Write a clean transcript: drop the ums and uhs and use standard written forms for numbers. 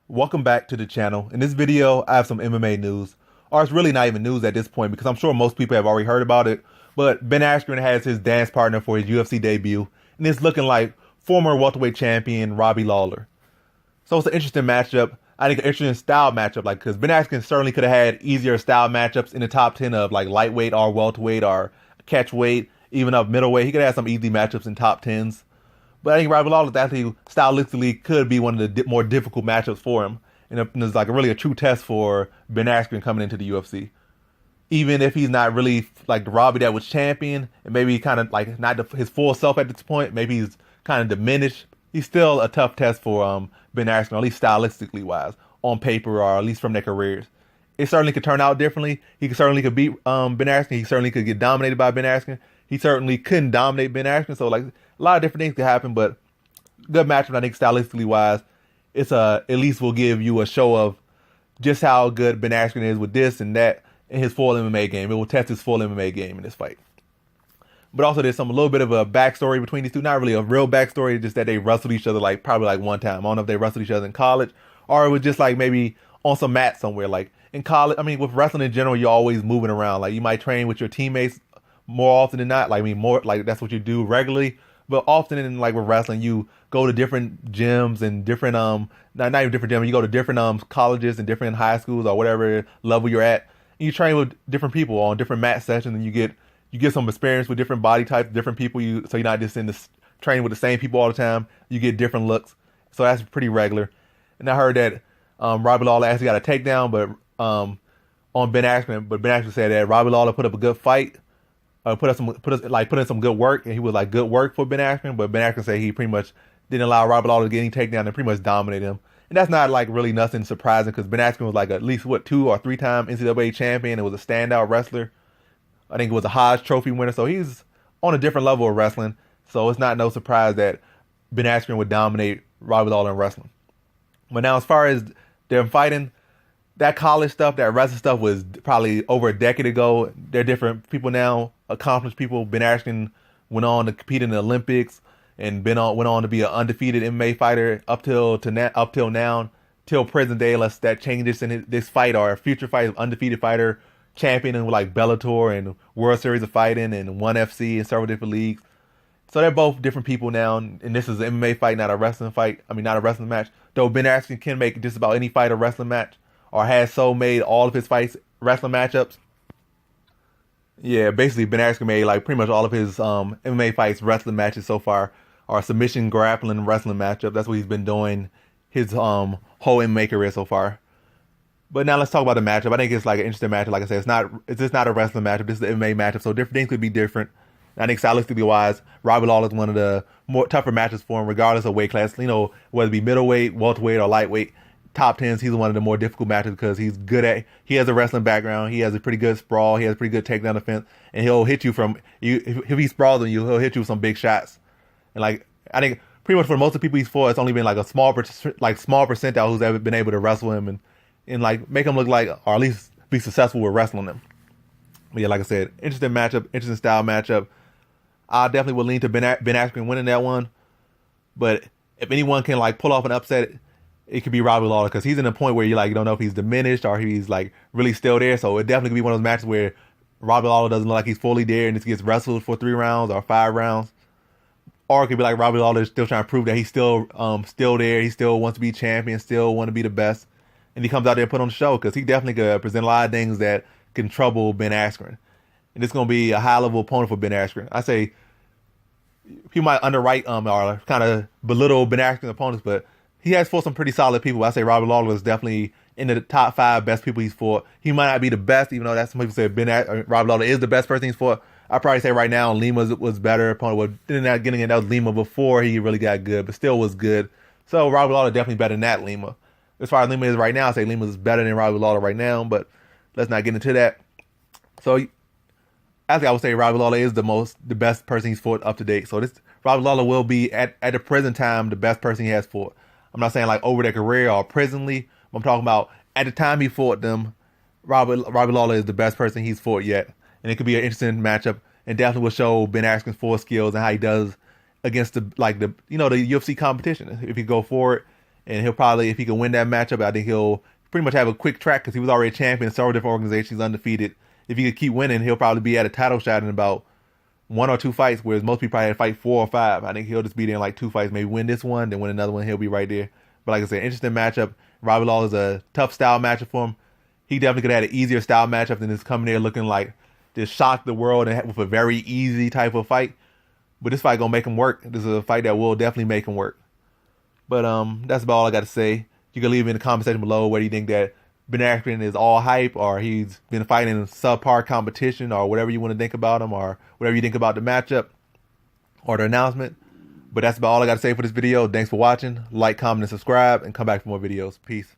Welcome back to the channel. In this video, I have some MMA news. Or it's really not even news at this point because I'm sure most people have already heard about it. But Ben Askren has his dance partner for his UFC debut, and it's looking like former welterweight champion Robbie Lawler. So it's an interesting matchup. I think an interesting style matchup, because Ben Askren certainly could have had easier style matchups in the top 10 of like lightweight or welterweight or catch weight, even up middleweight. He could have some easy matchups in top 10s. But I think Robbie Lawler actually stylistically could be one of the more difficult matchups for him. And it's like really a true test for Ben Askren coming into the UFC. Even if he's not really like the Robbie that was champion, and maybe kind of like not his full self at this point, maybe he's kind of diminished. He's still a tough test for Ben Askren, at least stylistically wise, on paper or at least from their careers. It certainly could turn out differently. He certainly could beat Ben Askren. He certainly could get dominated by Ben Askren. He certainly couldn't dominate Ben Askren. So like a lot of different things could happen, but good matchup. I think stylistically wise, it's at least will give you a show of just how good Ben Askren is with this and that in his full MMA game. It will test his full MMA game in this fight. But also there's a little bit of a backstory between these two. Not really a real backstory, just that they wrestled each other probably one time. I don't know if they wrestled each other in college or it was just like maybe on some mat somewhere. Like in college, I mean, with wrestling in general, you're always moving around. Like you might train with your teammates more often than not. More like that's what you do regularly. But often in with wrestling, you go to different gyms and different not even different gyms. You go to different colleges and different high schools or whatever level you're at. And you train with different people on different mat sessions, and you get some experience with different body types, different people. So you're not just in this training with the same people all the time. You get different looks. So that's pretty regular. And I heard that Robbie Lawler actually got a takedown, but on Ben Askren. But Ben Askren said that Robbie Lawler put up a good fight. Put in some good work, and he was like good work for Ben Askren. But Ben Askren said he pretty much didn't allow Robbie Lawler to get any takedown and pretty much dominated him. And that's not like really nothing surprising because Ben Askren was like at least 2 or 3 time NCAA champion. It was a standout wrestler. I think it was a Hodge Trophy winner, so he's on a different level of wrestling. So it's not no surprise that Ben Askren would dominate Robbie Lawler in wrestling. But now, as far as them fighting, that college stuff, that wrestling stuff was probably over a decade ago. They're different people now, accomplished people. Ben Askren went on to compete in the Olympics and went on to be an undefeated MMA fighter up till now, till present day, unless that changes in this fight or a future fight of undefeated fighter championing with like Bellator and World Series of Fighting and ONE FC and several different leagues. So they're both different people now, and this is an MMA fight, not a wrestling fight. I mean, not a wrestling match. Though Ben Askren can make just about any fight a wrestling match, or has so made all of his fights wrestling matchups. Yeah, basically Ben Askren made like pretty much all of his MMA fights wrestling matches so far, or submission grappling wrestling matchup. That's what he's been doing his whole MMA career so far. But now let's talk about the matchup. I think it's like an interesting matchup. Like I said, it's just not a wrestling matchup. This is an MMA matchup, so different things could be different. I think stylistically wise, Robbie Lawler is one of the more tougher matches for him, regardless of weight class. You know, whether it be middleweight, welterweight, or lightweight, top 10s, he's one of the more difficult matches because he has a wrestling background. He has a pretty good sprawl. He has a pretty good takedown defense, and he'll hit you if he sprawls on you, he'll hit you with some big shots. And like I think pretty much for most of the people he's fought, it's only been like a small percentile who's ever been able to wrestle him and like make him look like, or at least be successful with wrestling him. But yeah, like I said, interesting matchup, interesting style matchup. I definitely would lean to Ben Askren winning that one. But if anyone can like pull off an upset, it could be Robbie Lawler because he's in a point where you don't know if he's diminished or he's like really still there. So it definitely could be one of those matches where Robbie Lawler doesn't look like he's fully there and just gets wrestled for 3 rounds or 5 rounds. Or it could be like Robbie Lawler is still trying to prove that he's still there. He still wants to be champion, still want to be the best. And he comes out there and put on the show because he definitely could present a lot of things that can trouble Ben Askren. And it's going to be a high-level opponent for Ben Askren. I say he might underwrite or kind of belittle Ben Askren's opponents, but he has fought some pretty solid people. I say Robbie Lawler is definitely in the top 5 best people he's fought. He might not be the best, even though some people say Robbie Lawler is the best person he's fought. I'd probably say right now Lima was better opponent. Well, didn't not getting it. That was Lima before he really got good, but still was good. So Robbie Lawler definitely better than that Lima. As far as Lima is right now, I say Lima is better than Robbie Lawler right now, but let's not get into that. So actually, I would say Robbie Lawler is the best person he's fought up to date. So Robbie Lawler will be at the present time the best person he has fought. I'm not saying like over their career or presently. I'm talking about at the time he fought them. Robbie Lawler is the best person he's fought yet, and it could be an interesting matchup, and definitely will show Ben Askren's full skills and how he does against the UFC competition. If he go forward And he'll probably, if he can win that matchup, I think he'll pretty much have a quick track because he was already a champion in several different organizations. He's undefeated. If he could keep winning, he'll probably be at a title shot in about 1 or 2 fights, whereas most people probably had to fight 4 or 5. I think he'll just be there in like 2 fights, maybe win this one, then win another one. He'll be right there. But like I said, interesting matchup. Robbie Lawler is a tough style matchup for him. He definitely could have had an easier style matchup than just coming there looking like just shock the world and with a very easy type of fight. But this fight gonna make him work. This is a fight that will definitely make him work. But that's about all I got to say. You can leave in the comment section below whether you think that Ben Askren is all hype or he's been fighting in subpar competition or whatever you want to think about him or whatever you think about the matchup or the announcement. But that's about all I got to say for this video. Thanks for watching. Like, comment, and subscribe, and come back for more videos. Peace.